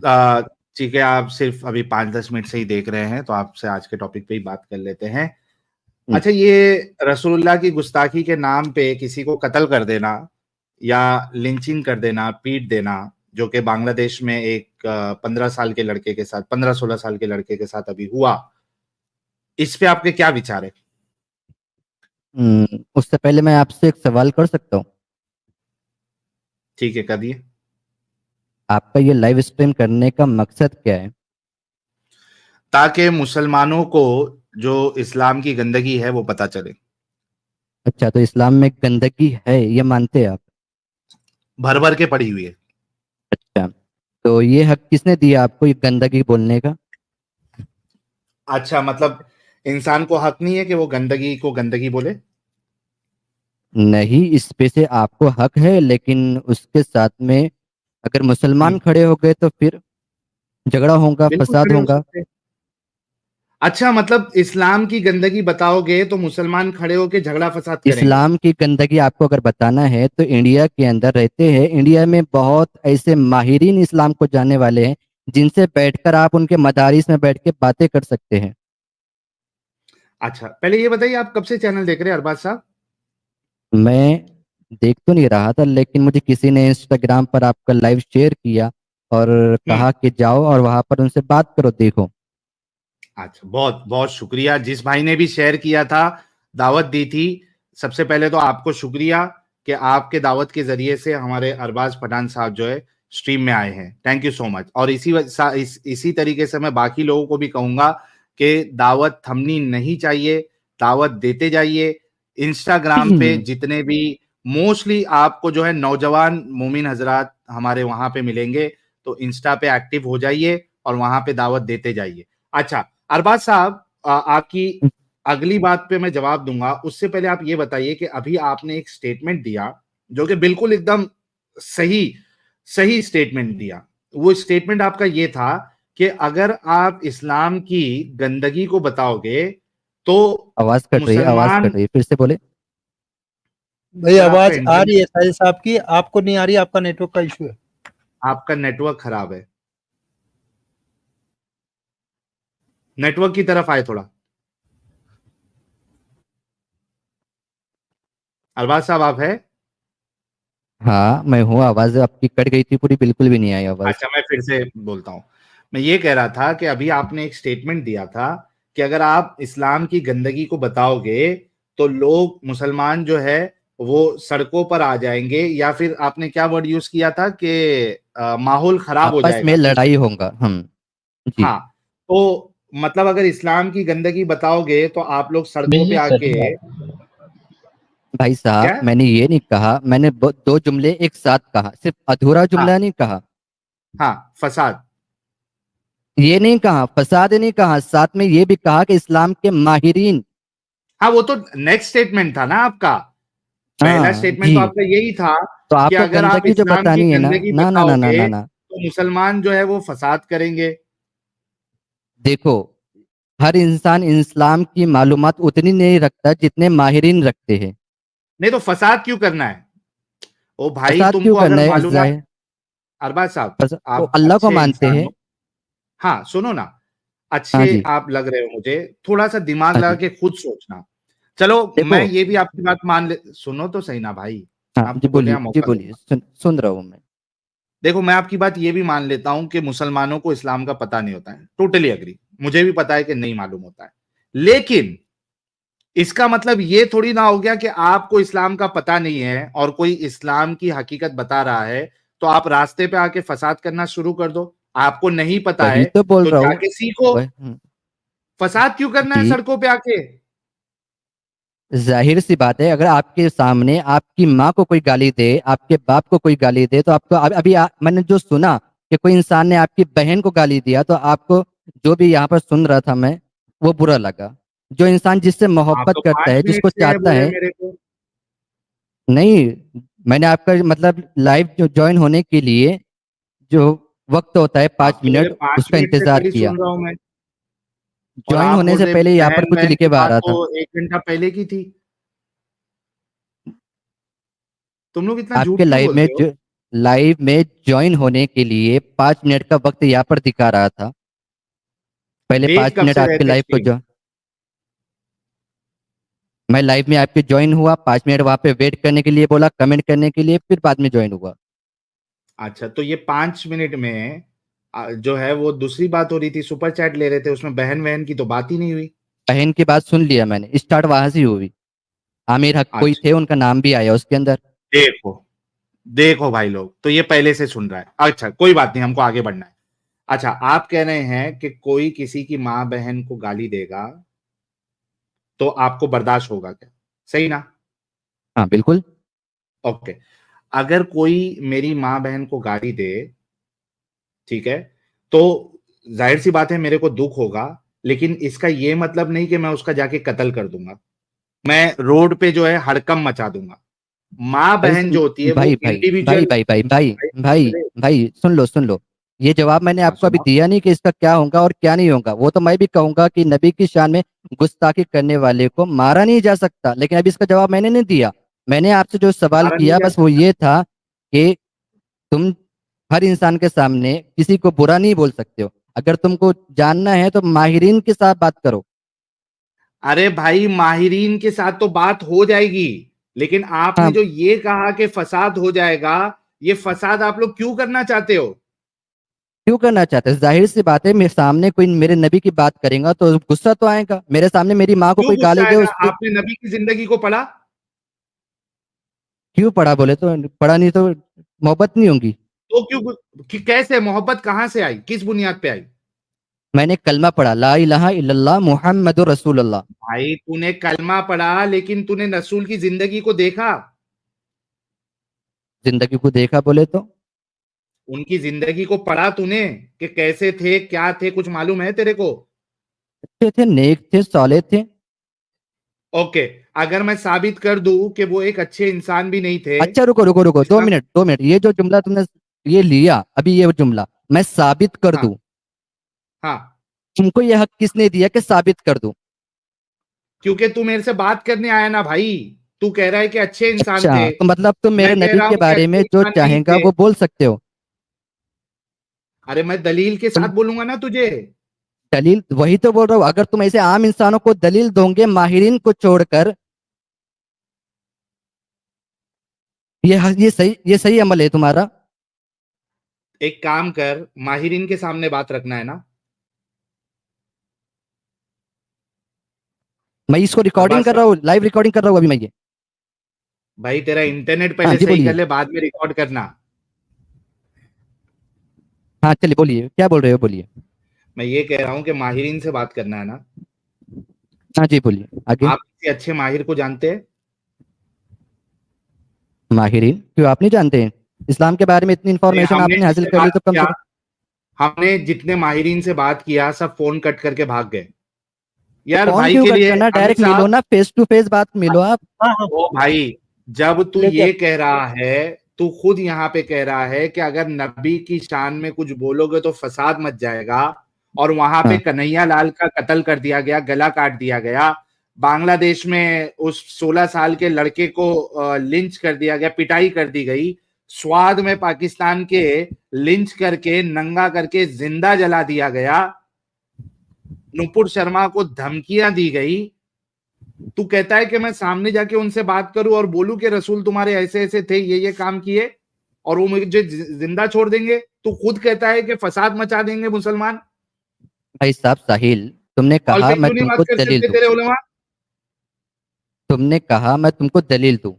हाँ। ठीक है, आप सिर्फ अभी 5-10 मिनट से ही देख रहे हैं, तो आपसे आज के टॉपिक पे ही बात कर लेते हैं। अच्छा, ये रसूलुल्लाह की गुस्ताखी के नाम पे किसी को कत्ल कर देना या लिंचिंग कर देना, पीट देना, जो कि बांग्लादेश में एक 15 साल के लड़के के साथ, 15-16 साल के लड़के के साथ अभी हुआ, इस पे आपके क्या विचार है? उससे पहले मैं आपसे एक सवाल कर सकता हूँ? ठीक है, करिए। आपका ये लाइव स्ट्रीम करने का मकसद क्या है? ताकि मुसलमानों को जो इस्लाम की गंदगी है वो पता चले। अच्छा, तो इस्लाम में गंदगी है ये मानते हैं आप? भर भर के पड़ी हुई है। अच्छा, तो ये हक किसने दिया आपको ये गंदगी बोलने का? अच्छा, मतलब इंसान को हक नहीं है कि वो गंदगी को गंदगी बोले? नहीं, इस पे से आपको हक है, लेकिन उसके साथ में अगर मुसलमान खड़े हो गए तो फिर झगड़ा होगा, बिल्कुल फसाद खड़े हो होगा। सकते हैं। अच्छा, मतलब इस्लाम की गंदगी बताओगे तो मुसलमान खड़े होके झगड़ा फसाद करेंगे? इस्लाम की गंदगी आपको अगर बताना है तो इंडिया के अंदर रहते हैं, इंडिया में बहुत ऐसे माहिरीन इस्लाम को जानने वाले हैं जिनसे बैठकर आप उनके मदारिस में बैठ के बातें कर सकते हैं। अच्छा, पहले ये बताइए, आप कब से चैनल देख रहे हैं अरबाज साहब? मैं देख तो नहीं रहा था, लेकिन मुझे किसी ने इंस्टाग्राम पर आपका लाइव शेयर किया और हम्म। कहा कि जाओ और वहां पर उनसे बात करो, देखो। अच्छा, बहुत बहुत शुक्रिया। जिस भाई ने भी शेयर किया था, दावत दी थी, सबसे पहले तो आपको शुक्रिया कि आपके दावत के जरिए से हमारे अरबाज पठान साहब जो है स्ट्रीम में आए हैं। Thank you so much. और इसी तरीके से मैं बाकी लोगों को भी कहूंगा कि दावत थमनी नहीं चाहिए, दावत देते जाइए। इंस्टाग्राम पे जितने भी मोस्टली आपको जो है नौजवान मोमिन हजरात हमारे वहां पे मिलेंगे, तो इंस्टा पे एक्टिव हो जाइए और वहां पे दावत देते जाइए। अच्छा अरबाज साहब, आपकी अगली बात पे मैं जवाब दूंगा, उससे पहले आप ये बताइए कि अभी आपने एक स्टेटमेंट दिया जो कि बिल्कुल एकदम सही सही स्टेटमेंट दिया। वो स्टेटमेंट आपका ये था कि अगर आप इस्लाम की गंदगी को बताओगे तो आवाज कट रही है, आवाज कट मुसलमान। रही है, फिर से बोले। भाई सर, आपका आवाज आ रही है इंटरनेट, साहिल साहब की, आपको नहीं आ रही, आपका नेटवर्क का इशू है। आपका नेटवर्क खराब है। नेटवर्क की तरफ आए थोड़ा। अरबाज साहब, आप है? हाँ, मैं हूँ। आवाज आपकी कट गई थी पूरी, बिल्कुल भी नहीं आई आवाज। अच्छा, मैं फिर से बोलता हूं। मैं ये कह रहा था कि अभी आपने एक स्टेटमेंट दिया था कि अगर आप इस्लाम की गंदगी को बताओगे तो लोग मुसलमान जो है वो सड़कों पर आ जाएंगे, या फिर आपने क्या वर्ड यूज किया था कि माहौल खराब हो आपस में जाएगा कुछ। लड़ाई होगा हम। जी। हाँ, तो मतलब अगर इस्लाम की गंदगी बताओगे तो आप लोग सड़कों पे बिल्ली आके। सही है। भाई साहब, क्या? मैंने ये नहीं कहा, मैंने दो जुमले एक साथ कहा, सिर्फ अधूरा हाँ जुमला नहीं कहा। हाँ, फसाद। ये नहीं कहा, फसाद नहीं कहा, साथ में ये भी कहा कि इस्लाम के माहिरीन। हाँ, वो तो नेक्स्ट स्टेटमेंट था ना आपका। पहला हाँ स्टेटमेंट जी। तो आपका यही था तो कि आपको अगर आप गंदगी जो इस्लाम की बतानी है ना, गंदगी ना ना ना ना बताओगे ना ना। तो मुसलमान जो है वो फसाद करेंगे। देखो, हर इंसान इस्लाम की मालूमात उतनी नहीं रखता जितने माहिरीन रखते हैं। नहीं तो फसाद क्यों करना है? ओ भाई, फसाद क्यों तुमको अगर करना है मालूमात। जाहिर? अरबाज साहब, वो आप अल्लाह को अच्छे मानते इंसान हैं। हो। हाँ, सुनो ना, हाँ अच्छे जी। आप लग रहे हो मुझे। थोड़ा सा दिमाग हाँ लगा जी। के खुद सोचना। चलो, देखो। मैं ये भी आपकी बात मान ले, सुनो तो सही ना भाई। हाँ जी, आपको बोलने बोलिए का जी, मौका बोलिए, दूंगा। सुन रहा हूँ मैं। देखो, मैं आपकी बात ये भी मान लेता हूं कि मुसलमानों को इस्लाम का पता नहीं होता है, टोटली अग्री। मुझे भी पता है कि नहीं मालूम होता है। लेकिन इसका मतलब ये थोड़ी ना हो गया कि आपको इस्लाम का पता नहीं है और कोई इस्लाम की हकीकत बता रहा है तो आप रास्ते पे आके फसाद करना शुरू कर दो। आपको नहीं पता वही है तो बोल तो रहा हूँ। जाके सीखो। वह फसाद क्यों करना है जी। सड़कों पे आके? जाहिर सी बात है, अगर आपके सामने आपकी माँ को कोई गाली दे, आपके बाप को कोई गाली दे, तो आपको अभी मैंने जो सुना कि कोई इंसान ने आपकी बहन को गाली दिया, तो आपको, जो भी यहाँ पर सुन रहा था मैं, वो बुरा लगा। जो इंसान जिससे आप मोहब्बत तो करता पांच है, मिनट जिसको से है चाहता बोले है। मेरे को। नहीं, मैंने आपका मतलब लाइव जो ज्वाइन होने के लिए जो वक्त होता है पाँच आप तो बोले मिनट 5 मिनट उसका से इंतजार खाली किया। सुन रहा हूं मैं। और ज्वाइन आप होने बोल से रहे पहले यहाँ पर बहन कुछ बहन लिखे की हुआ आ बात रहा तो था। 1 घंटा पहले की थी। तुम लोग इतना झूठ आपके क्यों लाइव में बोलते हो? लाइव में ज्वाइन होने के लिए 5 मिनट का वक्त यहाँ पर दिखा रहा था। पहले देख 5 कब मिनट से रहे आपके थे लाइव को स्ट्रीम? मैं लाइव में आपके ज्वाइन हुआ, 5 मिनट वहां पे वेट करने के लिए बोला, कमेंट करने के लिए, फिर बाद में ज्वाइन हुआ। अच्छा, तो ये 5 मिनट में जो है वो दूसरी बात हो रही थी, सुपर चैट ले रहे थे, उसमें बहन बहन की तो बात ही नहीं हुई। बहन की बात सुन लिया मैंने, स्टार्ट वहां से ही हुई। आमिर हक कोई अच्छा, थे, उनका नाम भी आया उसके अंदर। देखो देखो भाई लोग, तो ये पहले से सुन रहा है। अच्छा, कोई बात नहीं, हमको आगे बढ़ना है। अच्छा, आप कह रहे हैं कि कोई किसी की माँ बहन को गाली देगा तो आपको बर्दाश्त होगा क्या? सही ना? हाँ बिल्कुल। ओके। अगर कोई मेरी माँ बहन को गाली दे, ठीक है, तो जाहिर सी बात है मेरे को दुख होगा, लेकिन इसका ये मतलब नहीं कि मैं उसका जाके कत्ल कर दूंगा, मैं रोड पे जो है हड़कंप मचा दूंगा। माँ भाई बहन जो होती है वो भाई भाई भाई इंडिविजुअल। भाई भाई भाई भाई भाई सुन लो। ये जवाब मैंने हाँ, आपको अभी सुनो। दिया नहीं कि इसका क्या होगा और क्या नहीं होगा। वो तो मैं भी कहूंगा कि नबी की शान में गुस्ताखी करने वाले को मारा नहीं जा सकता, लेकिन अभी इसका जवाब मैंने नहीं दिया। मैंने आपसे जो सवाल मारा नहीं किया जा बस वो सकता। ये था कि तुम हर इंसान के सामने किसी को बुरा नहीं बोल सकते हो। अगर तुमको जानना है तो माहिरीन के साथ बात करो। अरे भाई, माहिरीन के साथ तो बात हो जाएगी, लेकिन आपने हाँ, जो ये कहा कि फसाद हो जाएगा, ये फसाद आप लोग क्यों करना चाहते हो? क्यों करना चाहते हैं? जाहिर सी बात है, मेरे सामने कोई मेरे नबी की बात करेगा तो गुस्सा तो आएगा। मेरे सामने मेरी माँ को क्यों कोई गुस्सा गाली दे आएगा? उसको आपने नबी की जिंदगी को पढ़ा? क्यों पढ़ा बोले तो? पढ़ा नहीं तो मोहब्बत नहीं होगी। तो क्यों कैसे मोहब्बत कहां से आई, किस बुनियाद पे आई? मैंने कलमा पढ़ा, ला इलाहा इल्लल्लाह मुहम्मदुर रसूलुल्लाह। भाई, तूने कलमा पढ़ा, लेकिन तूने रसूल की जिंदगी को देखा? जिंदगी को देखा बोले तो उनकी जिंदगी को पढ़ा तूने कि कैसे थे, क्या थे, कुछ मालूम है तेरे को? अच्छे थे, नेक थे, साले थे। ओके। अगर मैं साबित कर दूं कि वो एक अच्छे इंसान भी नहीं थे, अच्छा रुको रुको रुको, दो इस्लाम। Minute 2 minute. ये जो जुमला तुमने ये लिया अभी, ये जुमला मैं साबित कर हाँ, दूं, हाँ। तुमको यह हक किसने दिया कि साबित कर दूं? क्योंकि तू मेरे से बात करने आया ना भाई। तू कह रहा है कि अच्छे इंसान थे। अच्छा तो मतलब तुम मैं मेरे कह नबी रहा के हूं कि बारे अच्छे में जो इंसान नहीं चाहेगा थे। वो बोल सकते हो। अरे, मैं दलील के तुम साथ बोलूंगा ना तुझे। दलील, वही तो बोल रहा हूँ। अगर तुम ऐसे आम इंसानों को दलील दोगे माहिरीन को छोड़कर, ये सही अमल है तुम्हारा? एक काम कर, माहिरीन के सामने बात रखना है ना? मैं इसको रिकॉर्डिंग अरबाज कर रहा साहब, हूँ, लाइव रिकॉर्डिंग कर रहा हूँ अभी मैं ये। भाई तेरा इंटरनेट हाँ पहले जी सही कर बोलिए। ले, बाद में रिकॉर्ड करना। हाँ चलिए बोलिए, क्या बोल रहे हो बोलिए। मैं ये कह रहा हूं कि माहिरीन से बात करना है ना? हाँ जी बोलिए आगे। आप किसी अच्छे माहिर को जानते हैं? माहिरीन क्यों, आप नहीं जानते हैं? इस्लाम के बारे में इतनी नहीं, इंफॉर्मेशन हमने आपने हासिल जिससे कर ली बात तो कम से किया, कम। हमने जितने माहिरीन से बात किया, सब फोन कट करके भाग गए। तो यार फोन भाई क्यों के कट लिए, करना, अमित डायरेक्ट मिलो साहब। ना, फेस टू फेस बात मिलो आप। हाँ हाँ ओ भाई, जब तू लेके ये कह रहा है, तू खुद यहाँ पे कह रहा है कि अगर नबी की शान में कुछ बोलोगे तो फसाद मच जाएगा, और वहां पे हाँ कन्हैया लाल का कत्ल कर दिया गया, गला काट दिया गया, बांग्लादेश में उस 16 साल के लड़के को लिंच कर दिया गया, पिटाई कर दी गई, स्वाद में पाकिस्तान के लिंच करके नंगा करके जिंदा जला दिया गया, नुपुर शर्मा को धमकियां दी गई। तू कहता है कि मैं सामने जाके उनसे बात करूं और बोलूं कि रसूल तुम्हारे ऐसे ऐसे थे, ये काम किए, और वो मुझे जिंदा छोड़ देंगे? तू खुद कहता है कि फसाद मचा देंगे मुसलमान। भाई साहब साहिल, तुमने कॉल कहा पे मैं क्यों नहीं बात तुमको कर दलील सकते दूं। तेरे उलमा? तुमने कहा मैं तुमको दलील दूं।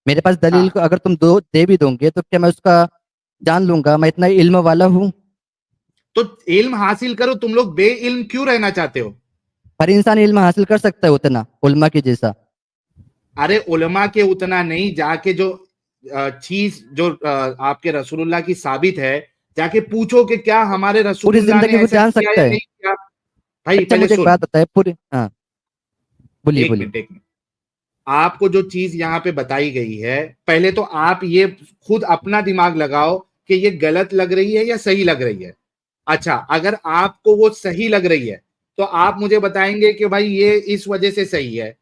मेरे पास दलील को हाँ, अगर तुम दे भी दोगे तो क्या मैं उसका जान लूंगा? मैं इतना इल्म वाला हूँ? तो इल्म हासिल करो, तुम लोग बे इल्म क्यों रहना चाहते हो? हर इंसान इल्म हासिल कर सकता है उतना, उल्मा के जैसा। अरे उलमा के उतना नहीं, जाके जो चीज जो आपके रसूलुल्लाह की साबित है, जाके पूछो कि क्या हमारे पूरी रसूलुल्लाह ने जिंदगी को ऐसा जान किया सकता या है। नहीं किया। भाई अच्छा पहले मुझे एक सुन। बात बताए पूरी, हाँ बोलिए एक बोलिए। मिनट, एक मिनट। आपको जो चीज यहाँ पे बताई गई है, पहले तो आप ये खुद अपना दिमाग लगाओ कि ये गलत लग रही है या सही लग रही है। अच्छा, अगर आपको वो सही लग रही है तो आप मुझे बताएंगे कि भाई ये इस वजह से सही है।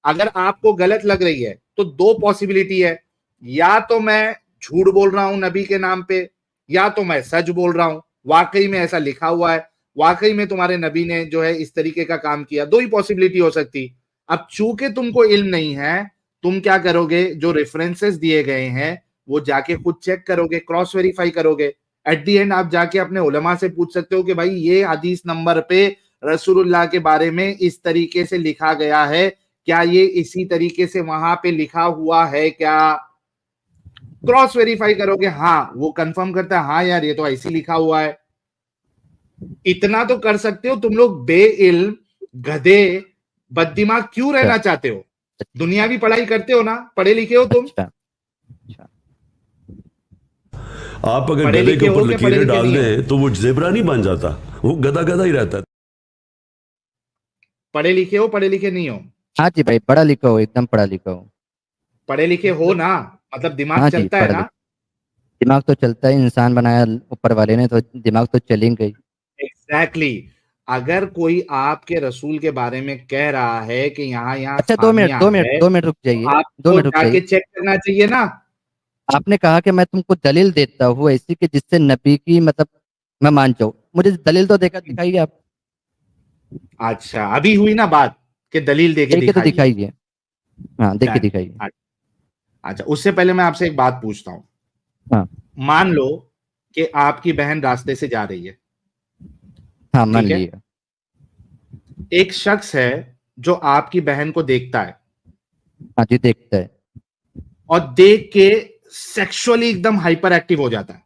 अगर आपको गलत लग रही है तो दो पॉसिबिलिटी है, या तो मैं झूठ बोल रहा हूं नबी के नाम पे, या तो मैं सच बोल रहा हूं, वाकई में ऐसा लिखा हुआ है, वाकई में तुम्हारे नबी ने जो है इस तरीके का काम किया। दो ही पॉसिबिलिटी हो सकती। अब चूंकि तुमको इल्म नहीं है, तुम क्या करोगे, जो रेफरेंसेस दिए गए हैं वो जाके खुद चेक करोगे, क्रॉस वेरीफाई करोगे। एट दी एंड आप जाके अपने उलमा से पूछ सकते हो कि भाई ये हदीस नंबर पे रसूलुल्लाह के बारे में इस तरीके से लिखा गया है, क्या ये इसी तरीके से वहां पे लिखा हुआ है क्या? क्रॉस वेरीफाई करोगे, हाँ वो कंफर्म करता है, हाँ यार ये तो ऐसे लिखा हुआ है। इतना तो कर सकते हो। तुम लोग बेइल्म, गधे, बददिमाग क्यों रहना चाहते हो? दुनियावी पढ़ाई करते हो ना, पढ़े लिखे हो तुम। अच्छा, आप अगर पढ़े गधे के लिखे ऊपर हो कि पढ़े लकीरें लिखे डाल नहीं हो? दें तो वो जेबरा नहीं बन जाता, वो गधा गधा ही रहता है। पढ़े लिखे हो, पढ़े लिखे नहीं हो? हाँ जी भाई, पढ़ा लिखा हो, एकदम पढ़ा लिखा हो। पढ़े लिखे हो ना, मतलब दिमाग हाँ जी, चलता है पढ़ा ना। लिखा। दिमाग तो चलता है, इंसान बनाया ऊपर वाले ने, तो दिमाग तो चलेंगे ही। एग्जैक्टली। अगर कोई आपके रसूल के बारे में कह रहा है कि यहाँ यहाँ अच्छा, 2 मिनट खामियां 2 मिनट है, 2 मिनट रुक तो जाइए, 2 आपको मिनट रुक जाके जाइए। चेक करना चाहिए ना। आपने कहा कि मैं तुमको दलील देता हूँ ऐसी कि जिससे नबी की मतलब मैं मान जाऊँ। मुझे दलील तो देखा दिखाइए आप। अच्छा, अभी हुई ना बात कि दलील देके देखिए तो दिखाइए। दिखाइए। हाँ, देखिए डन। दिखाइए। अच्छा, उससे पहले मैं आपसे एक बात पूछता हूँ। हाँ मान लो कि आपकी बहन रास्ते से जा रही है, हाँ, मान ठीक है। लिया। एक शख्स है जो आपकी बहन को देखता है हाँ जी, देखता है। और देख के सेक्सुअली एकदम हाइपर एक्टिव हो जाता है।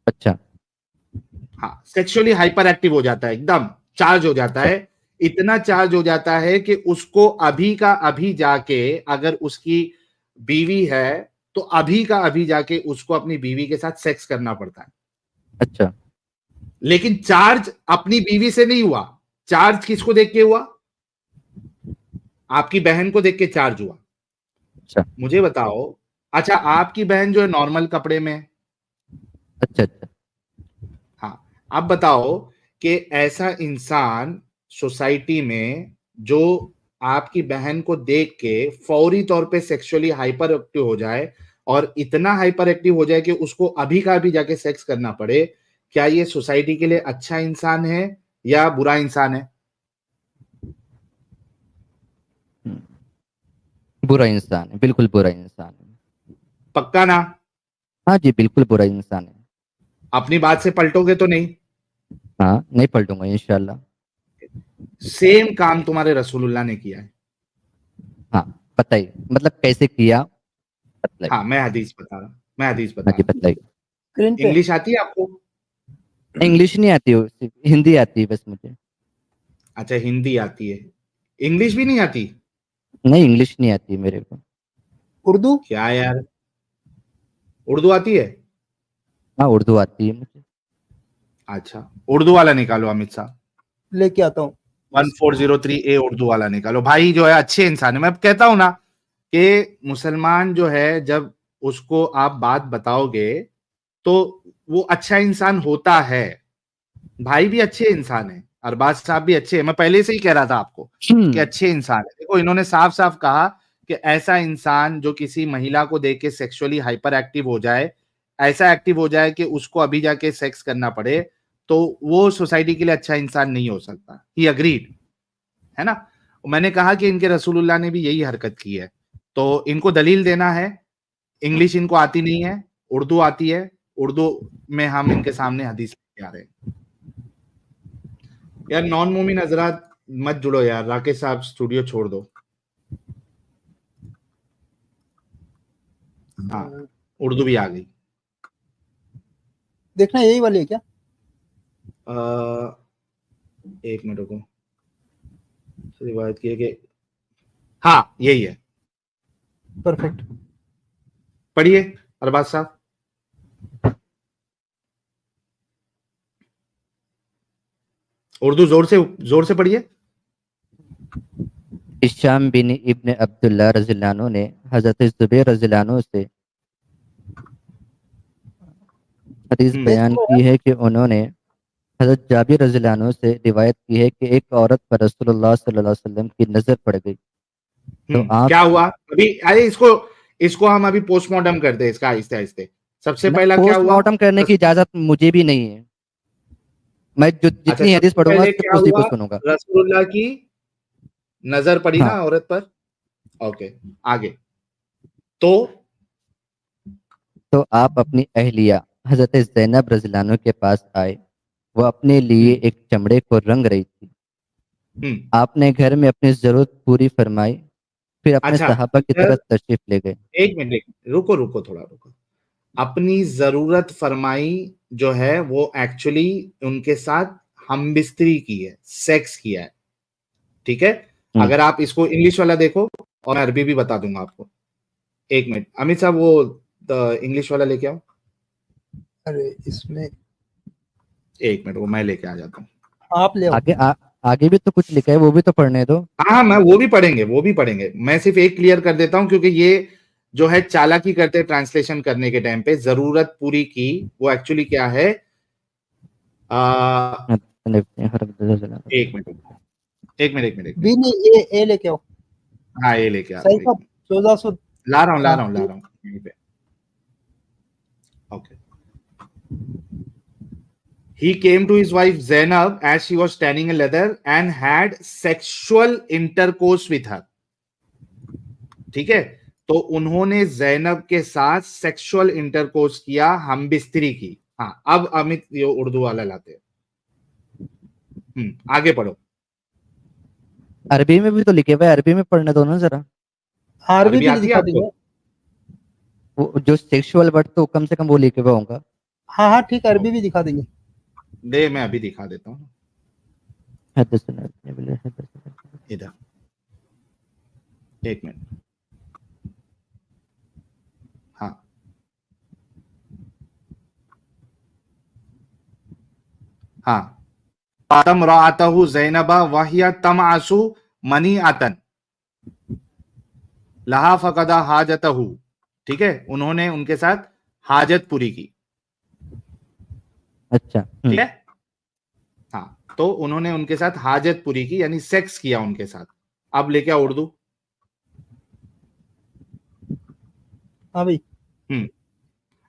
अच्छा हाँ, सेक्सुअली हाइपर एक्टिव हो जाता है, एकदम चार्ज हो जाता अच्छा है। इतना चार्ज हो जाता है कि उसको अभी का अभी जाके, अगर उसकी बीवी है तो अभी का अभी जाके उसको अपनी बीवी के साथ सेक्स करना पड़ता है। अच्छा लेकिन चार्ज अपनी बीवी से नहीं हुआ, चार्ज किसको देख के हुआ? आपकी बहन को देख के चार्ज हुआ। अच्छा मुझे बताओ, अच्छा आपकी बहन जो है नॉर्मल कपड़े में है। अच्छा अच्छा। हाँ, अब बताओ कि ऐसा इंसान सोसाइटी में जो आपकी बहन को देख के फौरी तौर पे सेक्सुअली हाइपर एक्टिव हो जाए, और इतना हाइपर एक्टिव हो जाए कि उसको अभी का अभी जाके सेक्स करना पड़े, क्या ये सोसाइटी के लिए अच्छा इंसान है या बुरा इंसान है? बुरा इंसान है, बिल्कुल बुरा इंसान है। पक्का ना? हाँ जी, बिल्कुल बुरा इंसान है। अपनी बात से पलटोगे तो नहीं? हाँ, नहीं पलटूंगा इंशाल्लाह। सेम काम तुम्हारे रसूलुल्लाह ने किया है। हाँ, बताइए मतलब कैसे किया, हाँ, बताइए। मैं हदीस बता रहा हूं, मैं हदीस हाँ बता जी, रहा हूं। बताइए। स्क्रीन पे इंग्लिश आती है आपको? इंग्लिश नहीं आती हो, सिर्फ हिंदी आती है बस मुझे। अच्छा, हिंदी आती है, इंग्लिश भी नहीं आती? नहीं, इंग्लिश नहीं आती मेरे को। उर्दू क्या यार, उर्दू आती है? हाँ, उर्दू आती है मुझे। अच्छा, उर्दू वाला निकालो अमित साहब। लेके आता हूँ। 1403 उर्दू वाला निकालो। भाई जो है अच्छे इंसान है। मैं कहता हूं ना कि मुसलमान जो है, जब उसको आप बात बताओगे तो वो अच्छा इंसान होता है। भाई भी अच्छे इंसान है, अरबाज साहब भी अच्छे हैं। मैं पहले से ही कह रहा था आपको कि अच्छे इंसान है। देखो, इन्होंने साफ साफ कहा कि ऐसा इंसान जो किसी महिला को देख के सेक्सुअली हाइपर एक्टिव हो जाए, ऐसा एक्टिव हो जाए कि उसको अभी जाके सेक्स करना पड़े, तो वो सोसाइटी के लिए अच्छा इंसान नहीं हो सकता। ही अग्रीड, है ना। मैंने कहा कि इनके रसूलुल्लाह ने भी यही हरकत की है, तो इनको दलील देना है। इंग्लिश इनको आती नहीं है, उर्दू आती है। उर्दू में हम इनके सामने हदीस लेके आ रहे हैं। यार नॉन मोमिन हजरात मत जुड़ो यार, राकेश साहब स्टूडियो छोड़ दो। हाँ, उर्दू भी आ गई। देखना यही वाली है क्या? एक मिनट रुको, रिवायत की है कि हाँ यही है। परफेक्ट। पढ़िए अरबाज साहब। उर्दू जोर से पढ़िए। हिशाम बिन इब्न अब्दुल्लाह रज़ियल्लाहु अन्हु ने हज़रत ज़ुबैर रज़ियल्लाहु अन्हु से हदीस बयान की है कि उन्होंने हज़रत जाबिर रज़ियल्लाहु अन्हु से रिवायत की है कि एक औरत पर रसूलुल्लाह सल्लल्लाहु अलैहि वसल्लम की नज़र पड़ गई, तो आप क्या हुआ? अभी अरे इसको इसको हम अभी पोस्टमार्टम करते हैं इसका आहिस्ते आहिस्ते। सबसे ना, पहला क्या हुआ? पोस्टमार्टम करने की इजाजत मुझे भी नहीं है। मैं जो अच्छा, जितनी हदीस सबसे पढ़ूंगा पहले सिर्फ क्या उसी को हुआ? सुनूंगा। रसूलुल्लाह की नजर पड़ी हाँ। ना औरत पर। ओके, आगे। तो आप अपनी अहलिया हजरत जैनब रज़ियल्लाहु के पास आए। वो अपने लिए हम्म एक चमड़े को रंग रही थी। हम्म आपने घर में अपनी जरूरत पूरी फरमाई, फिर अपने अच्छा, सहाबा की इधर तरफ तशरीफ ले गए। एक मिनट, रुको रुको, थोड़ा रुको। अपनी जरूरत फरमाई जो है वो एक्चुअली उनके साथ हमबिस्तरी की है, सेक्स किया है, ठीक है। हम्म। अगर आप इसको इंग्लिश वाला देखो और मैं अरबी भी बता दूंगा आपको। एक मिनट अमित साहब, वो इंग्लिश वाला लेके आओ। अरे इसमें एक मिनट, वो मैं लेके आ जाता हूँ। आप ले आओ। आगे भी तो कुछ लिखा है, वो भी तो पढ़ने दो। हाँ, मैं वो भी पढ़ेंगे, वो भी पढ़ेंगे। मैं सिर्फ एक क्लियर कर देता हूं, क्योंकि ये जो है चालाकी करते हैं ट्रांसलेशन करने के टाइम पे। जरूरत पूरी की वो एक्चुअली क्या है? एक मिनट, एक मिनट, एक मिनट, एक बी मिनट। नहीं, ए लेके आओ। हाँ, ये लेके आ रहा सही हूँ, एक का मिनट। 1400। ला रहा हूँ, ला हाँ, रहा हूँ, ला रहा हूँ यहीं पे। Okay. He came to his wife Zainab as she was tanning a leather and had sexual intercourse with her. ठीक है, तो उन्होंने जैनब के साथ सेक्सुअल इंटरकोर्स किया, हम बिस्तरी की। हाँ, अब अमित ये उर्दू वाला लाते हैं। आगे पढ़ो। अरबी में भी तो लिखे हुए, अरबी में पढ़ने दो ना जरा। आरबी अरबी भी आती है दिखा आपको? देंगे। वो जो सेक्सुअल वर्ड तो कम से कम वो लिखे हुआ होगा। हाँ हाँ ठीक है, अरबी भी दिखा देंगे। दे, मैं अभी दिखा देता हूँ इधर। एक मिनट। हाँ, हाँ। पातम रातहु जैनबा वहिया तम आसु मनी आतन लहा फकदा हाजतहु। ठीक है, उन्होंने उनके साथ हाजत पूरी की। अच्छा। ठीक है, हाँ, तो उन्होंने उनके साथ हाजत पूरी की, यानी सेक्स किया उनके साथ। अब लेके आओ उर्दू। हाँ भाई।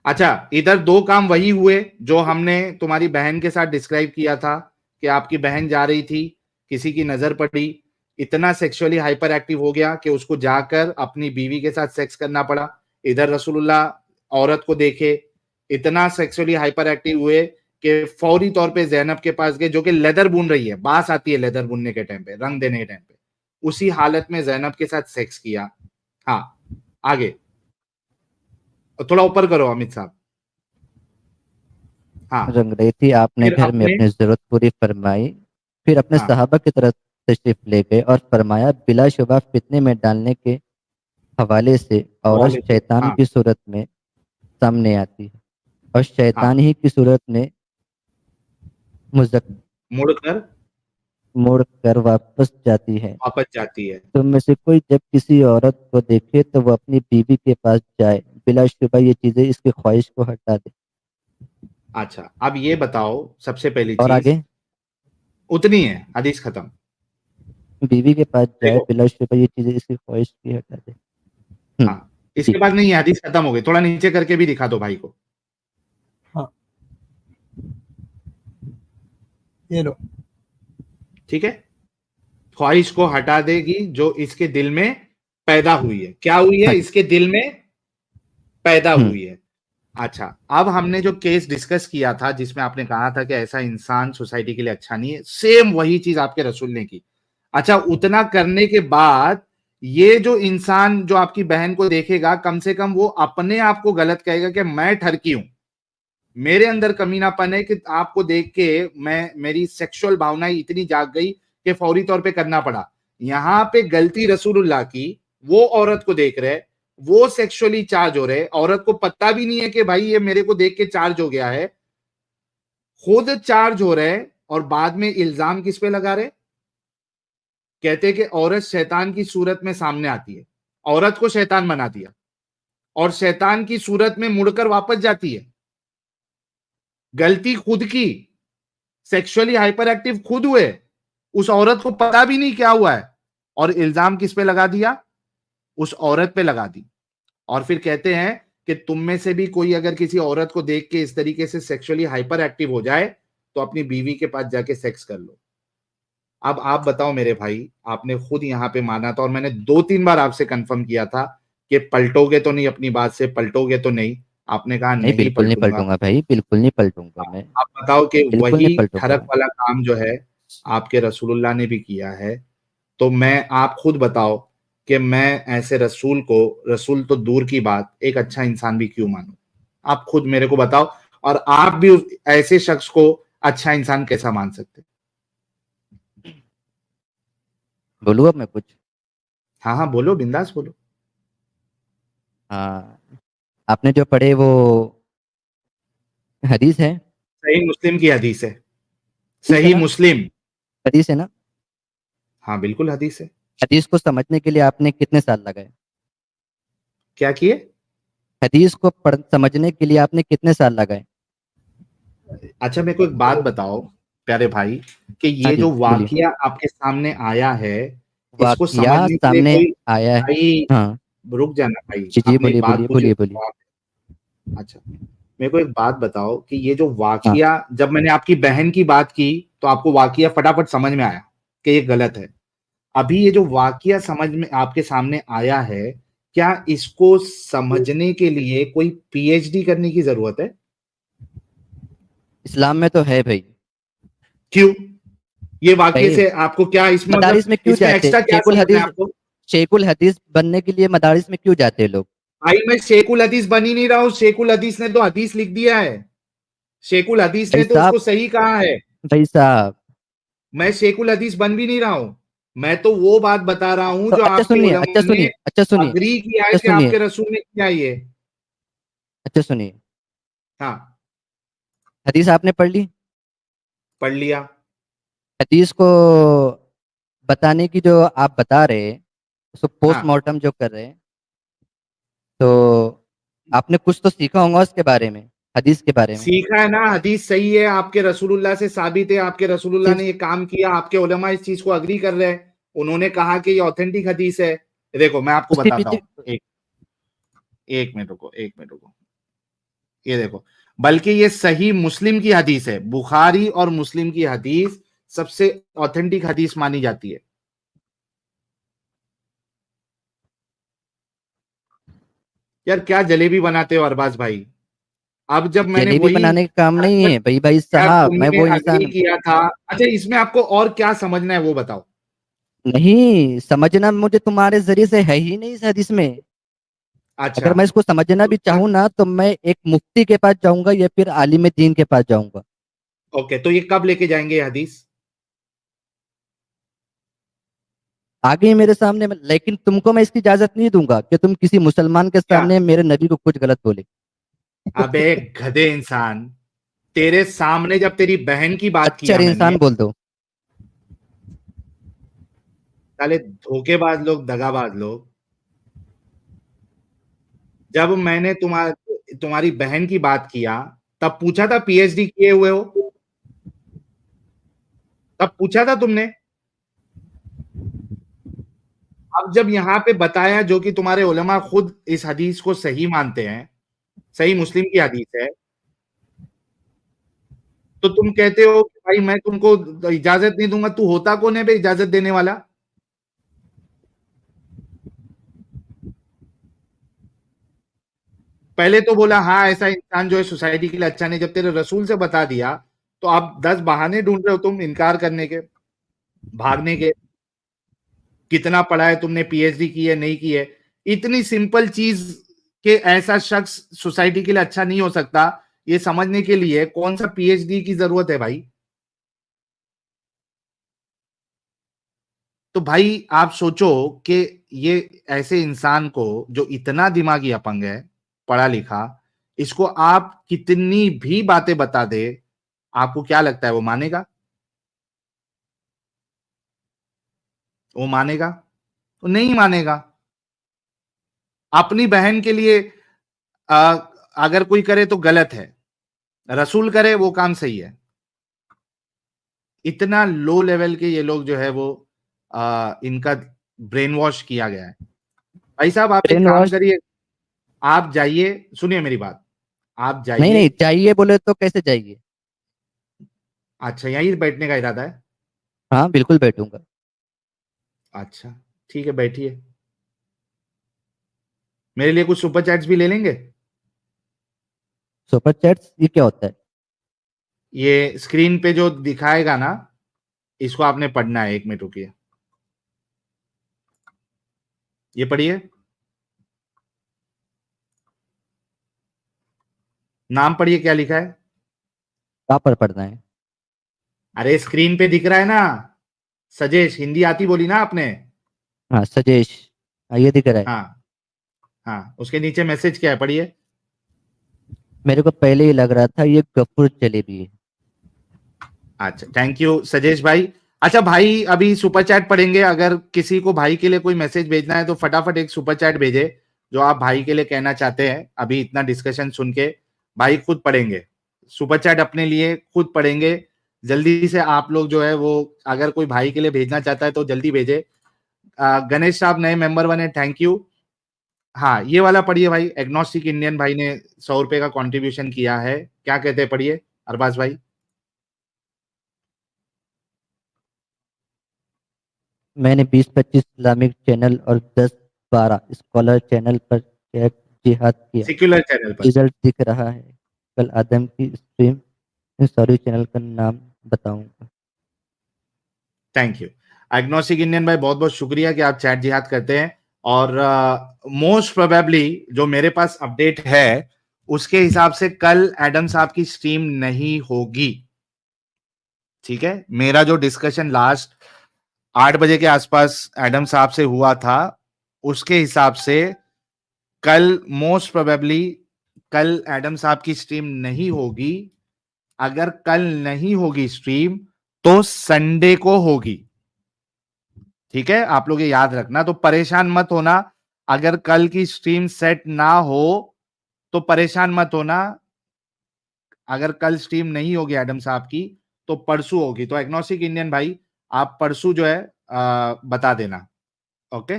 अच्छा, इधर दो काम वही हुए जो हमने तुम्हारी बहन के साथ डिस्क्राइब किया था कि आपकी बहन जा रही थी, किसी की नजर पड़ी, इतना सेक्सुअली हाइपर एक्टिव हो गया कि उसको जाकर अपनी बीवी के साथ सेक्स करना पड़ा। इधर रसूलुल्लाह औरत को देखे, इतना सेक्सुअली हाइपर एक्टिव हुए कि फौरी तौर पे जैनब के पास गए, जो कि लेदर बुन रही है, बास आती है लेदर बुनने के टाइम पे, रंग देने के टाइम पे। उसी हालत में जैनब के साथ सेक्स किया। हाँ, आगे थोड़ा ऊपर करो अमित साहब। हाँ, रंग रही थी, आपने फिर घर में अपने अपनी जरूरत पूरी फरमाई, फिर अपने हाँ, सहाबा की तरफ तशरीफ ले गए और फरमाया, बिलाशुबा फितने में डालने के हवाले से औरत हवाले से। शैतान हाँ, की सूरत में सामने आती है और शैतान हाँ, ही की सूरत में मुजक मुड़कर मुड़ कर वापस जाती है। वापस जाती है। तुम में से कोई जब किसी औरत को देखे तो वो अपनी बीवी के पास जाए, बिलाशुबा ये चीजें इसकी ख्वाहिश को हटा दे। अच्छा, अब ये बताओ, सबसे पहली और चीज आगे, उतनी है, हदीस खत्म। बीवी के पास जाए, देखो, बिलाशुबा ये चीजें इसकी ख्वाहिश की हटा दे। हाँ, जी। इसके बाद नहीं है, हदीस खत्म हो गई। थोड़ा नीचे करके भी दिखा दो भाई को। हाँ, ये लो। ठीक है, ख्वाहिश को हटा देगी जो इसके दिल में पैदा हुई है। क्या हुई है? हाँ। इसके दिल में पैदा हम्म। हुई है। अच्छा, अब हमने जो केस डिस्कस किया था जिसमें आपने कहा था कि ऐसा इंसान सोसाइटी के लिए अच्छा नहीं है, सेम वही चीज आपके रसूल ने की। अच्छा, उतना करने के बाद ये जो इंसान जो आपकी बहन को देखेगा, कम से कम वो अपने आप को गलत कहेगा कि मैं ठरकी हूं, मेरे अंदर कमीनापन है कि आपको देख के मेरी सेक्सुअल भावनाएं इतनी जाग गई कि फौरी तौर पे करना पड़ा। यहां पे गलती रसूलुल्लाह की, वो औरत को देख रहे, वो सेक्सुअली चार्ज हो रहे, औरत को पता भी नहीं है कि भाई ये मेरे को देख के चार्ज हो गया है, खुद चार्ज हो रहे और बाद में इल्जाम किस पे लगा रहे? कहते कि औरत शैतान की सूरत में सामने आती है, औरत को शैतान बना दिया और शैतान की सूरत में मुड़कर वापस जाती है। गलती खुद की, सेक्सुअली हाइपर एक्टिव खुद हुए, उस औरत को पता भी नहीं क्या हुआ है, और इल्जाम किस पे लगा दिया? उस औरत पे लगा दी। और फिर कहते हैं कि तुम में से भी कोई अगर किसी औरत को देख के इस तरीके से सेक्सुअली हाइपर एक्टिव हो जाए तो अपनी बीवी के पास जाके सेक्स कर लो। अब आप बताओ मेरे भाई, आपने खुद यहाँ पे माना था और मैंने 2-3 बार आपसे कंफर्म किया था कि पलटोगे तो नहीं, अपनी बात से पलटोगे तो नहीं। आपने कहा नहीं, नहीं बिल्कुल नहीं पलटूंगा। पलटूंगा भाई, बिल्कुल नहीं पलटूंगा मैं, आप बताओ कि बिल्कुल नहीं वही पलटूंगा ठरक मैं। वाला काम जो है आपके रसूलुल्लाह ने भी किया है, तो मैं, आप खुद बताओ कि मैं ऐसे रसूल को, रसूल तो दूर की बात, एक अच्छा इंसान भी क्यों मानूं? आप खुद मेरे को बताओ। और आप भी ऐसे शख्स को अच्छा इंसान कैसा मान सकते? बोलूँ अब मैं कुछ? हाँ हाँ, बोलो, बिंदास बोलो। हाँ, आपने जो पढ़े वो हदीस है? सही मुस्लिम की हदीस है। हदीस है सही ना? मुस्लिम। हदीस है ना? हाँ बिल्कुल हदीस है। हदीस को समझने के लिए आपने कितने साल लगाए? क्या किए? हदीस को समझने के लिए आपने कितने साल लगाए? अच्छा, मेरे को एक बात बताओ प्यारे भाई, कि हाँ ये जी, जो बोलिए। वाकया आपके सामने आया है, इसको वाकया समझने के लिए सामने कोई, आया है। भाई हाँ रुक जाना भाई, जी जी, आपने एक बोलिए बात बोलिए पूछी बोलिए उसका बोलिए। जवाब। अच्छा, मेरे को एक बात बताओ कि ये जो हाँ, वाकया, जब मैंने आपकी बहन की बात की तो आपको वाकया फटाफट समझ में आया कि ये गलत है। अभी ये जो वाकया समझ में आपके सामने आया है, क्या इसको समझने के लिए कोई पीएचडी करने की जरूरत है? इस्लाम में तो है भाई। क्यों? ये वाकये भाई, से आपको क्या, इसमें मतलब मदारिस में क्यों इसमें जाते? एक्स्ट्रा क्या शेखुल समझना है हदीस, आपको? शेखुल हदीस बनने के लिए मदारिस में क्यों जाते हैं लोग? भाई मैं शेखुल हदीस बन ही नहीं रहा हूं, शेखुल हदीस ने तो हदीस लिख दिया है। शेखुल हदीस भाई ने तो उसको साहब, सही कहा है। भाई साहब, मैं शेखुल हदीस बन भी नहीं रहा हूं। मैं तो वो बात बता रहा हूं तो जो अच्छा आपके सुनिए, अच्छा उलमा ने सुनिए, अच्छा सुनिए, अग्री किया है अच्छा कि सुनिए, आपके रसूल ने किया ये। अच्छा सुनिए। हाँ, हदीस आपने पढ़ ली? पढ़ लिया। हदीस को बताने की जो आप बता रहे हैं, उसको हाँ, पोस्टमार्टम जो कर रहे हैं, तो आपने कुछ तो सीखा होगा उसके बारे में, हदीस के बारे में। सीखा है ना, हदीस सही है, आपके रसूलुल्लाह से साबित है, आपके रसूलुल्लाह सिर्फ ने ये काम किया, आपके उलमा इस चीज को अग्री कर रहे हैं। उन्होंने कहा कि ये ऑथेंटिक हदीस है। देखो मैं आपको उसके बताता पीछे। हूँ, एक एक मिनट रुको, एक मिनट रुको। ये देखो, बल्कि ये सही मुस्लिम की हदीस है, बुखारी और मुस्लिम की हदीस सबसे ऑथेंटिक हदीस मानी जाती है। यार क्या जलेबी बनाते हो अरबाज भाई? अब जब मैंने जलेबी वही, बनाने का काम नहीं है भाई, भाई यार साहब, मैं तुमने वो अग्री इंसान। किया था। अच्छा, इसमें आपको और क्या समझना है वो बताओ। नहीं समझना मुझे तुम्हारे जरिए से है ही नहीं इस हदीस में। अच्छा, अगर मैं इसको समझना भी चाहूँ ना, तो मैं एक मुफ्ती के पास जाऊंगा या फिर आलिम दीन के पास जाऊंगा। ओके, तो ये कब लेके जाएंगे ये हदीस? आगे ही मेरे सामने, लेकिन तुमको मैं इसकी इजाजत नहीं दूंगा कि तुम किसी मुसलमान के क्या? सामने मेरे नबी को कुछ गलत बोले। अबे गधे इंसान, तेरे सामने जब तेरी बहन की बात अच्छा किया मैंने, इंसान बोल दो। साले धोखेबाज लोग, दगाबाज लोग, जब मैंने तुम्हारी बहन की बात किया तब पूछा था पीएचडी किए हुए हो? तब पूछा था तुमने? अब जब यहाँ पे बताया, जो कि तुम्हारे उलमा खुद इस हदीस को सही मानते हैं, सही मुस्लिम की हदीस है, तो तुम कहते हो कि भाई मैं तुमको इजाजत नहीं दूंगा। तू होता कौन है बे इजाजत देने वाला? पहले तो बोला हाँ ऐसा इंसान जो है सोसाइटी के लिए अच्छा नहीं, जब तेरे रसूल से बता दिया तो आप 10 बहाने ढूंढ रहे हो तुम इनकार करने के, भागने के। कितना पढ़ा है तुमने, पीएचडी की है नहीं की है? इतनी सिंपल चीज के ऐसा शख्स सोसाइटी के लिए अच्छा नहीं हो सकता, ये समझने के लिए कौन सा पीएचडी की जरूरत है भाई? तो भाई आप सोचो कि ये ऐसे इंसान को जो इतना दिमागी अपंग है, पढ़ा लिखा, इसको आप कितनी भी बातें बता दे, आपको क्या लगता है वो मानेगा? वो मानेगा? वो नहीं मानेगा। अपनी बहन के लिए आ, अगर कोई करे तो गलत है, रसूल करे वो काम सही है। इतना लो लेवल के ये लोग जो है वो इनका ब्रेन वॉश किया गया है। भाई साहब आप एक ब्रेन काम वॉश। करिए, आप जाइए, सुनिए मेरी बात, आप नहीं जाइए। नहीं, चाहिए बोले तो कैसे जाइए? अच्छा, यहीं बैठने का इरादा है? हाँ बिल्कुल बैठूंगा। अच्छा, ठीक है, बैठिए। मेरे लिए कुछ सुपर चैट्स भी ले लेंगे? सुपर चैट्स ये क्या होता है? ये स्क्रीन पे जो दिखाएगा ना, इसको आपने पढ़ना है। 1 मिनट रुकिए, ये पढ़िए। नाम पढ़िए, क्या लिखा है? कहाँ पर पढ़ना है? अरे स्क्रीन पे दिख रहा है ना, सजेश। हिंदी आती बोली ना आपने? हाँ सजेश, हाँ ये दिख रहा है। हाँ हाँ, उसके नीचे मैसेज क्या है, पढ़िए। मेरे को पहले ही लग रहा था ये गफूर जलेबी है। अच्छा, थैंक यू सजेश भाई। अच्छा भाई, अभी सुपर चैट पढ़ेंगे। अगर किसी को भाई के लिए कोई मैसेज भेजना है तो फटाफट एक सुपर चैट भेजे, जो आप भाई के लिए कहना चाहते हैं। अभी इतना डिस्कशन सुन के भाई खुद पढ़ेंगे सुपर चैट, अपने लिए खुद पढ़ेंगे। जल्दी से आप लोग जो है वो, अगर कोई भाई के लिए भेजना चाहता है तो जल्दी भेजे। गणेश साहब नए मेंबर बने, थैंक यू। हाँ, ये वाला पढ़िए भाई। एग्नोस्टिक इंडियन भाई ने 100 रुपए का कंट्रीब्यूशन किया है। क्या कहते हैं, पढ़िए अरबाज भाई। मैंने 20-25 इस्लामिक चैनल और 10-12 स्कॉलर चैनल पर चैट जिहाद किया। सेक्युलर चैनल पर। रिजल्ट दिख रहा है। कल आदम की स्ट्रीम, सॉरी चैनल का नाम बताऊंगा। थैंक यू एग्नोस्टिक इंडियन भाई, बहुत बहुत शुक्रिया कि आप चैट जिहाद करते हैं। और मोस्ट प्रोबेबली जो मेरे पास अपडेट है उसके हिसाब से कल एडम साहब की स्ट्रीम नहीं होगी। ठीक है, मेरा जो डिस्कशन लास्ट 8 बजे के आसपास एडम साहब से हुआ था, उसके हिसाब से कल मोस्ट प्रोबेबली कल एडम साहब की स्ट्रीम नहीं होगी। अगर कल नहीं होगी स्ट्रीम तो संडे को होगी। ठीक है, आप लोग ये याद रखना, तो परेशान मत होना। अगर कल की स्ट्रीम सेट ना हो तो परेशान मत होना। अगर कल स्ट्रीम नहीं होगी एडम साहब की तो परसों होगी। तो एग्नोस्टिक इंडियन भाई, आप परसों जो है बता देना। ओके,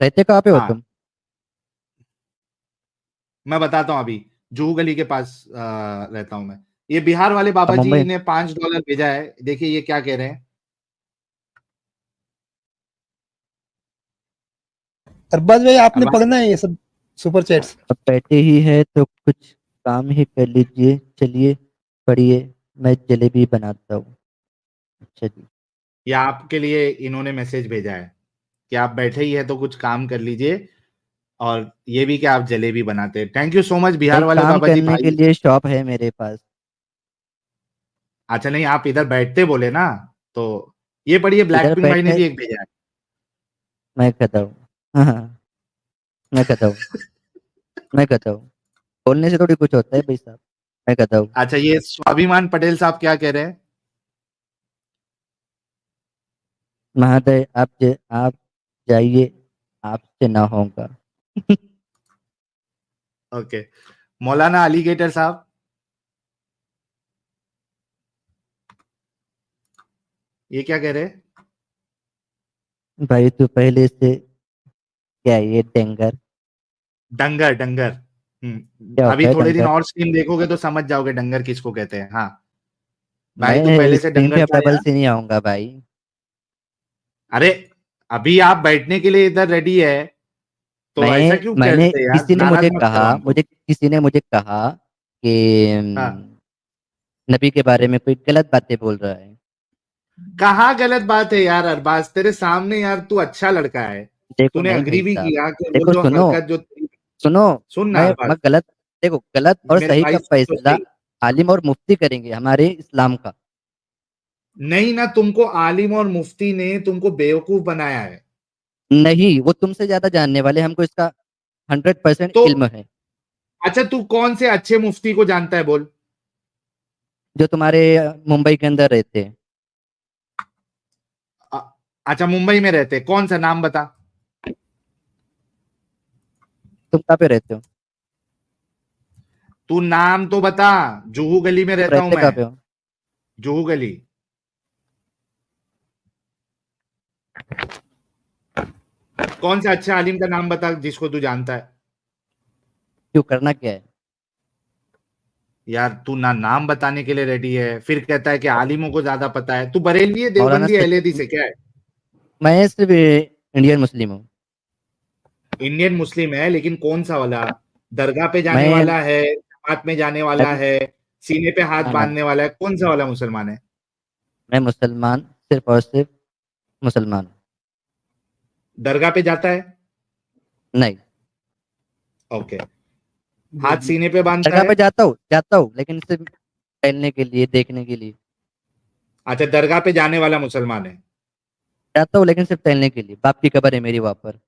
रहते कहाँ पे हो हाँ तुम? मैं बताता हूं। अभी जूहू गली के पास रहता हूं मैं। ये बिहार वाले बाबा जी मुंबई। ने $5 भेजा है, देखिए ये क्या कह रहे हैं। अरबाज भाई आपने अरबाज, पढ़ना है ये सब सुपर चैट्स? अब बैठे ही है तो कुछ काम ही कर लीजिए। चलिए पढ़िए, मैं जलेबी बनाता हूँ। अच्छा जी। ये आपके लिए इन्होंने मैसेज भेजा है कि आप बैठे ही है तो कुछ काम कर लीजिए, और ये भी कि आप जलेबी बनाते हैं। थैंक यू सो मच भाई बिहार वाले काम बाबा जी करने के भाई। लिए शॉप है मेरे पास। अच्छा नहीं, आप इधर बैठते बोले ना, तो ये पढ़िए, ब्लैक इधर पिंक भाई ने बैठने भी एक भेजा है। मैं कहता हूँ। हाँ हाँ, मैं कहता हूँ। मैं कहता हूँ, बोलने से थोड़ी कुछ होता है भाई साहब। मैं कहता हूँ। अच्छा, ये स्वाभिमान पटेल साहब क्या कह रहे हैं? महादय आप जाइए, आपसे ना होगा। ओके, मौलाना अलीगेटर साहब। ये क्या कह रहे हैं? भाई तू पहले से क्या है ये डेंगर? डंगर डंगर। क्या अभी होता है थोड़े दिन डंगर? और स्ट्रीम देखोगे तो समझ जाओगे डंगर किसको कहते हैं। हाँ भाई, तू मैं पहले से स्क्रीन डंगर पे था डबल यार। से नहीं आऊंगा भाई। अरे अभी आप बैठने के लिए इधर रेडी है, तो ऐसा क्यों मैंने करते हैं यार, किसी ने नाराज मुझे मत करो कहा, हमको। कि हाँ, नबी के बारे में कोई गलत बातें बोल रहा है। कहाँ गलत बात है यार अरबाज, तेरे सामने यार, तू अच्छा लड़का है। देखो तूने नहीं अग्री भाई भी साहब, किया कि वो देखो जो सुनो, हरकत जो सुनो। सुन ना मैं अरबाज, गलत, देखो गलत और मेरे सही भाई का सुन तो फैसला सही। आलिम और मुफ्ती करेंगे हमारे इस्लाम का। नहीं ना, तुमको आलिम और मुफ्ती ने तुमको बेवकूफ बनाया है। नहीं, वो तुमसे ज्यादा जानने वाले, हमको इसका 100% तो इल्म है। अच्छा, तू कौन से अच्छे मुफ्ती को जानता है, बोल। जो तुम्हारे मुंबई के अंदर रहते हैं। अ- अच्छा, मुंबई में रहते, कौन सा नाम बता। तुम कहाँ पे रहते हो? तू नाम तो बता। जुहू गली में तुम रहता हूं रहते मैं। कहाँ पे हो? जुहू गली। कौन सा अच्छा आलिम का नाम बता जिसको तू जानता है। क्यों, करना क्या है? यार तू ना नाम बताने के लिए रेडी है, फिर कहता है कि आलिमों को ज्यादा पता है। तू बरेलवी है, मौलाना देवबंदी है, अहले हदीस सज्जाद, है, क्या है? मैं सिर्फ इंडियन मुस्लिम हूँ। इंडियन मुस्लिम है, लेकिन कौन सा वाला? दरगाह पे जाने मैं वाला है, जमात में जाने वाला मैं है, सीने पे हाथ ना ना बांधने वाला है, कौन सा वाला मुसलमान है? मैं मुसलमान, सिर्फ और सिर्फ मुसलमान हूँ। दरगाह पे जाता है? नहीं, ओके। हाथ सीने पे बांधता दरगाह है? पे जाता हूँ लेकिन सिर्फ टहलने के लिए, देखने के लिए। अच्छा, दरगाह पे जाने वाला मुसलमान है। जाता हूँ लेकिन सिर्फ टहलने के लिए। बाप की कब्र है मेरी वहां पर।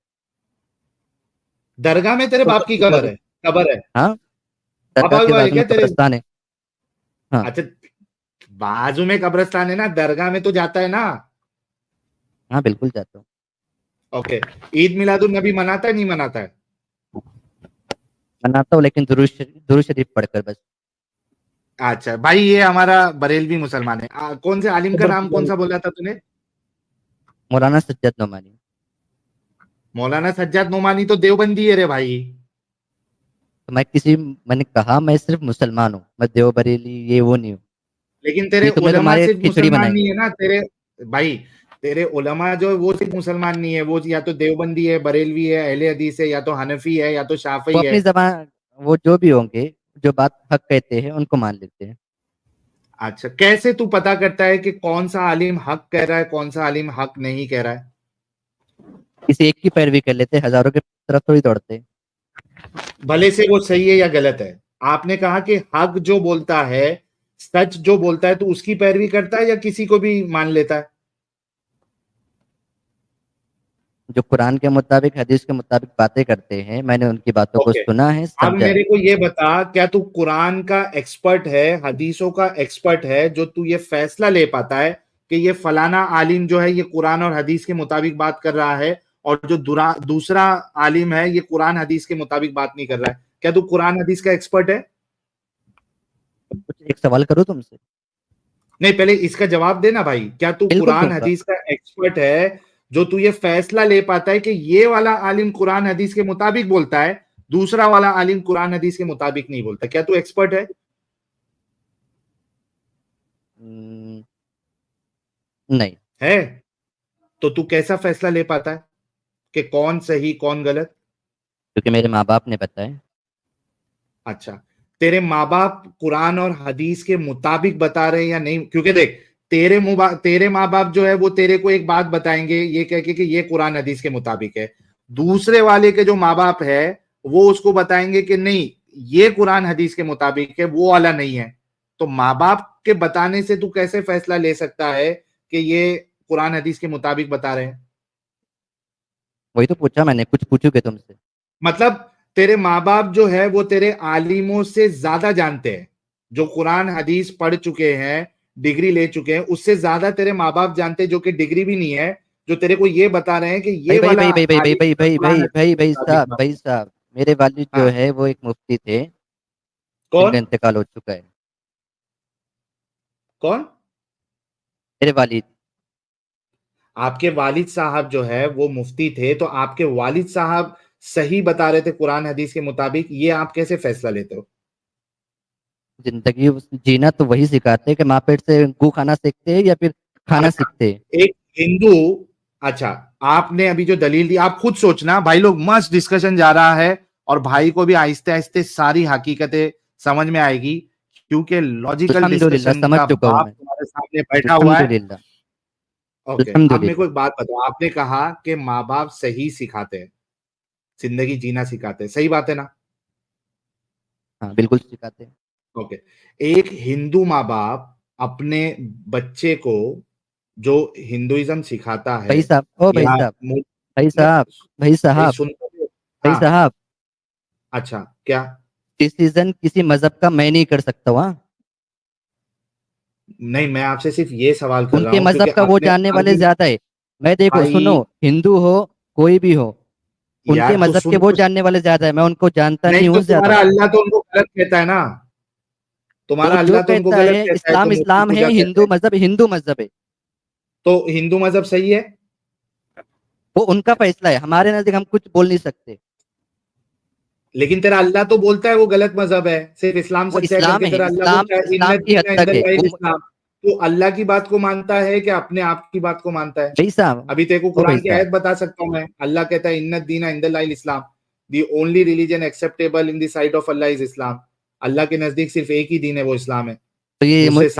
दरगाह में तेरे तो बाप की कब्र है? कब्र है? हाँ, बाबा दरगाह के है बाजू क्या में तेरे? कब्रिस्तान है। हाँ अच्छा, बाजू में कब्रिस्तान है ना, दरगाह में तो जाता है ना? हाँ, बिल्कुल जाता हूँ। ओके। ईद मिलादुन नबी मनाता है, नहीं मनाता है? मनाता हूँ लेकिन दुरूद शरीफ पढ़कर बस। अच्छा भाई, ये हमारा बरेलवी मुसलमान है। कौन से आलिम का नाम कौन सा बोला था तूने? मौलाना सज्जाद नोमानी। मौलाना सज्जाद नोमानी तो देवबंदी है रे भाई। तो मैंने कहा मैं सिर्फ मुसलमान हूँ, मैं देवबरेली ये वो नहीं हूँ। लेकिन तेरे ये तो मेरे उलमा मारे सिर्फ खिचड़ी मुसलमान नहीं बनाएंगे। है ना तेरे भाई। तेरे उलमा जो है वो सिर्फ मुसलमान नहीं है, वो या तो देवबंदी है, बरेलवी है, अहले हदीस है, या तो हनफी है, या तो वो शाफई है। अपनी जबान, वो जो भी होंगे, जो बात हक कहते हैं उनको मान लेते हैं। अच्छा, कैसे तू पता करता है कि कौन सा आलिम हक कह रहा है, कौन सा आलिम हक नहीं कह रहा है? किसी एक की पैरवी कर लेते हैं, हजारों की तरफ थोड़ी दौड़ते। भले से वो सही है या गलत है। आपने कहा कि हक जो बोलता है, सच जो बोलता है, तो उसकी पैरवी करता है या किसी को भी मान लेता है? जो कुरान के मुताबिक, हदीस के मुताबिक बातें करते हैं, मैंने उनकी बातों को ओके। सुना है, अब समझा मेरे है। को ये बता, क्या तू कुरान का एक्सपर्ट है, हदीसों का एक्सपर्ट है, जो तू ये फैसला ले पाता है कि ये फलाना आलिम जो है ये कुरान और हदीस के मुताबिक बात कर रहा है, और जो दूसरा आलिम है ये कुरान हदीस के मुताबिक बात नहीं कर रहा है? क्या तू कुरान हदीस का एक्सपर्ट है? कुछ एक सवाल करूँ तुमसे? नहीं, पहले इसका जवाब देना भाई। क्या तू बिल्कुल कुरान दूंगा। हदीस का एक्सपर्ट है, जो तू ये फैसला ले पाता है कि ये वाला आलिम कुरान हदीस के मुताबिक बोलता है, दूसरा वाला आलिम कुरान हदीस के मुताबिक नहीं बोलता? क्या तू एक्सपर्ट है? हम्म, नहीं। है? तो तू कैसा फैसला ले पाता है कि कौन सही कौन गलत? क्योंकि मेरे माँ बाप ने बताया। अच्छा, तेरे माँ बाप कुरान और हदीस के मुताबिक बता रहे हैं या नहीं? क्योंकि देख, तेरे माँ बाप जो है वो तेरे को एक बात बताएंगे ये कह के कि ये कुरान हदीस के मुताबिक है। दूसरे वाले के जो माँ बाप है वो उसको बताएंगे कि नहीं, ये कुरान हदीस के मुताबिक है, वो वाला नहीं है। तो माँ बाप के बताने से तू कैसे फैसला ले सकता है कि ये कुरान हदीस के मुताबिक बता रहे हैं? वही तो पूछा मैंने, कुछ पूछूगे तुमसे? मतलब तेरे माँ बाप जो है वो तेरे आलिमों से ज्यादा जानते हैं, जो कुरान हदीस पढ़ चुके हैं, डिग्री ले चुके हैं, उससे ज्यादा तेरे माँ बाप जानते हैं, जो कि डिग्री भी नहीं है, जो तेरे को ये बता रहे हैं कि भाई ये भाई वाला भाई भाई भाई भाई आलिम भाई का भाई कुरान भाई हदीस भाई के भाई मुताबिक साहब, भाई साहब, मेरे वालिद जो हाँ। है वो एक मुफ्ती थे, कौन? जिनका इंतकाल हो चुका है। कौन? मेरे वालिद। आपके वालिद साहब जो है वो मुफ्ती थे, तो आपके वालिद साहब सही बता रहे थे कुरान हदीस के मुताबिक, ये आप कैसे फैसला लेते हो? जिंदगी जीना तो वही सिखाते हैं कि माँ पेट से गू खाना सीखते हैं या फिर खाना अच्छा, सीखते हैं। एक हिंदू। अच्छा, आपने अभी जो दलील दी, आप खुद सोचना भाई लोग, मस्त डिस्कशन जा रहा है, और भाई को भी आहिस्ते आहिस्ते सारी हकीकतें समझ में आएगी, क्योंकि लॉजिकल अल्हम्दुलिल्लाह, डिस्कशन समझ का चुका हूँ बाप मैं। तुम्हारे सामने बैठा हुआ है। अल्हम्दुलिल्लाह। ओके, अब मेरे को अल्हम्दुलिल्लाह। एक बात बताओ, आपने कहा कि माँ बाप सही सिखाते हैं, जिंदगी जीना सिखाते हैं, सही बात है ना? हाँ, बिल्कुल सिखाते हैं। ओके। एक हिंदू माँ बाप अपने बच्चे को जो हिंदुइज्म सिखाता है, भाई साहब, ओ भाई या साहब, मु- भाई नहीं, साहब, भाई भाई साहब, सुन तो लो। भाई हाँ। साहब, अच्छा, क्या? डिसीजन किसी मजहब का मैं नहीं कर सकता हूँ, हाँ? नहीं, मैं आपसे सिर्फ ये सवाल कर रहा उनके हूं मजहब क्योंकि का वो अपने जानने वाले आर्ग्यूमेंट। ज्यादा है। मैं, देखो सुनो, भाई हिंदू हो, कोई भी हो, उनके यार तो मजहब के सुन वो तो। जानने वाले ज्यादा है, मैं उनको जानता नहीं नहीं तो हूँ तुम्हारा ज्यादा। अल्लाह तो उनको गलत कहता है ना, तो तुम्हारा जो अल्लाह तो उनको कहता गलत है कहता है, इस्लाम, जो मूर्ति इस्लाम है, पूजा कहते हिंदू हैं। मजहब हिंदू मजहब है। तो हिंदू मजहब सही है? वो उनका फैसला है, हमारे नजदीक हम कुछ बोल नहीं सकते। लेकिन तेरा अल्लाह तो बोलता है वो गलत मजहब है, सिर्फ इस्लाम वो सच्चा है इस्लाम करके है, तेरा अल्लाह इस्लाम बोलता है इस्लाम इन्नद की हद दीना तक है। इंदल्लाहिल इस्लाम। तो अल्लाह की बात को मानता है कि अपने आप की बात को मानता है? भाई साहब, अभी तेरे को ओ कुरान भाई की साहब, आयत बता सकता हूं मैं। अल्लाह कहता है इन्नद दीना इंदल्लाहिल इस्लाम, the only religion acceptable in the sight of Allah is Islam. Allah के नजदीक सिर्फ एक ही दीन है, वो इस्लाम है। तो ये दूसरे